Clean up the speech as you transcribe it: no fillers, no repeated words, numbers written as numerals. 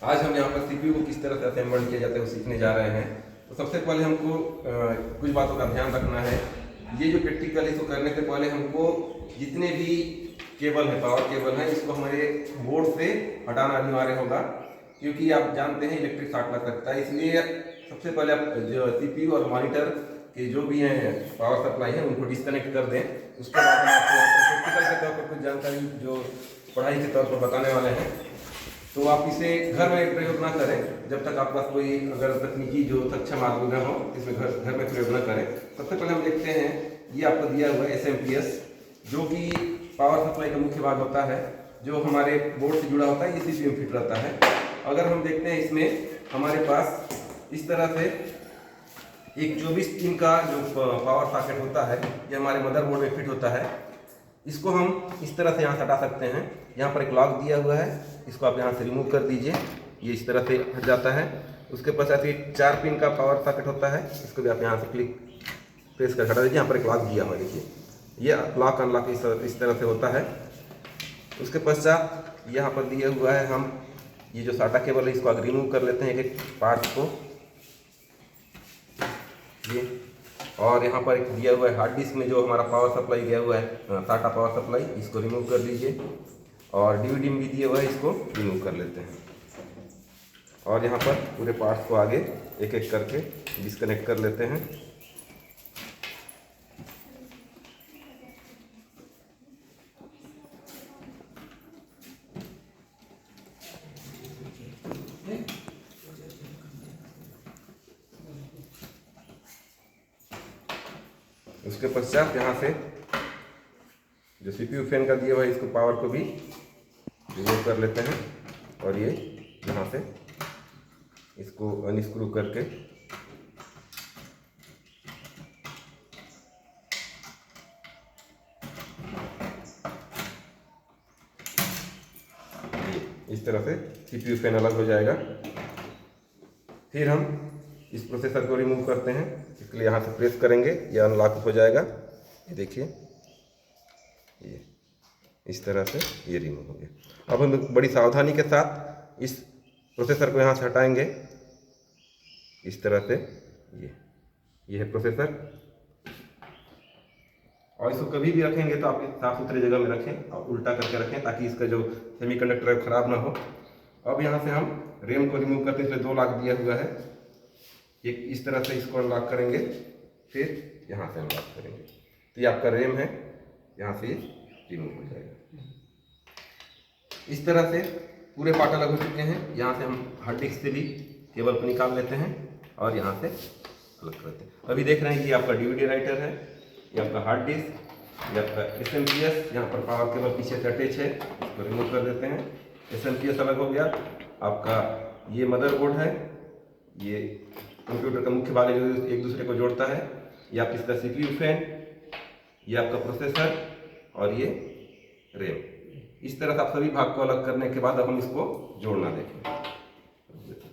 आज हम यहाँ पर सीपीयू को किस तरह से असेंबल किया जाता है वो सीखने जा रहे हैं। तो सबसे पहले हमको कुछ बातों का ध्यान रखना है। ये जो प्रैक्टिकल इसको करने से पहले हमको जितने भी केबल है, पावर केबल है, इसको हमारे बोर्ड से हटाना अनिवार्य होगा, क्योंकि आप जानते हैं इलेक्ट्रिक शॉर्ट लग सकता है। इसलिए सबसे पहले आप जो सीपीयू और मॉनिटर के जो भी हैं पावर सप्लाई है उनको डिस्कनेक्ट कर दें। उसके बाद हम आपको प्रैक्टिकल के तौर पर कुछ जानकारी जो पढ़ाई के तौर पर बताने वाले हैं। तो आप इसे घर में प्रयोग ना करें जब तक आपके पास कोई अगर तकनीकी जो सक्षम आदमी न हो, इसमें घर में प्रयोग न करें। सबसे पहले हम देखते हैं, ये आपको दिया हुआ है SMPS, जो कि पावर सप्लाई का मुख्य भाग होता है, जो हमारे बोर्ड से जुड़ा होता है। ये सीपीयू में फिट रहता है। अगर हम देखते हैं इसमें हमारे पास इस तरह से एक 24 पिन का जो पावर सॉकेट होता है, ये हमारे मदरबोर्ड में फिट होता है। इसको हम इस तरह से यहाँ से हटा सकते हैं। यहाँ पर एक लॉक दिया हुआ है, इसको आप यहाँ से रिमूव कर दीजिए, ये इस तरह से हट जाता है। उसके पश्चात एक 4 पिन का पावर सॉकेट होता है, इसको भी आप यहाँ से क्लिक प्रेस कर हटा दीजिए। यहाँ पर एक लॉक दिया हुआ है, देखिए ये लॉक अनलॉक इस तरह से होता है। उसके पश्चात यहाँ पर दिया हुआ है, हम ये जो साटा केबल है इसको आगे रिमूव कर लेते हैं, एक एक पार्ट को ये। और यहाँ पर एक दिया हुआ है हार्ड डिस्क में जो हमारा पावर सप्लाई दिया हुआ है, टाटा पावर सप्लाई, इसको रिमूव कर दीजिए। और डीवीडी में भी दिया हुआ है, इसको रिमूव कर लेते हैं। और यहाँ पर पूरे पार्ट्स को आगे एक एक करके डिस्कनेक्ट कर लेते हैं। उसके पश्चात यहाँ से जो सीपीयू फैन का दिया हुआ है, इसको पावर को भी रिमूव कर लेते हैं। और ये यहाँ से इसको अनस्क्रू करके इस तरह से सीपीयू फैन अलग हो जाएगा। फिर हम इस प्रोसेसर को रिमूव करते हैं। इसके लिए यहाँ से प्रेस करेंगे, ये अनलॉक हो जाएगा। ये देखिए, ये इस तरह से ये रिमूव हो गया। अब हम बड़ी सावधानी के साथ इस प्रोसेसर को यहाँ से हटाएंगे, इस तरह से। ये है प्रोसेसर। और इसको कभी भी रखेंगे तो आप साफ सुथरी जगह में रखें और उल्टा करके रखें, ताकि इसका जो सेमीकंडक्टर है खराब ना हो। अब यहाँ से हम रैम को रिमूव करते हैं, इसमें 2 लॉक दिया हुआ है। एक इस तरह से इसको अनलॉक करेंगे, फिर यहाँ से अनलॉक करेंगे, तो ये आपका रैम है, यहाँ से रिमूव हो जाएगा। इस तरह से पूरे पार्ट अलग हो चुके हैं। यहाँ से हम हार्ड डिस्क से भी केबल को निकाल लेते हैं और यहाँ से अलग करते हैं। अभी देख रहे हैं कि आपका DVD राइटर है, ये आपका हार्ड डिस्क, ये आपका SMPS, यहाँ पर पावर केबल पीछे से अटैच है, इसको रिमूव कर देते हैं। SMPS अलग हो गया। आपका ये मदरबोर्ड है, ये कंप्यूटर का मुख्य भाग है जो एक दूसरे को जोड़ता है। ये आपका इसका सीपीयू फैन, ये आपका प्रोसेसर और ये रैम। इस तरह से आप सभी भाग को अलग करने के बाद अब हम इसको जोड़ना देखें।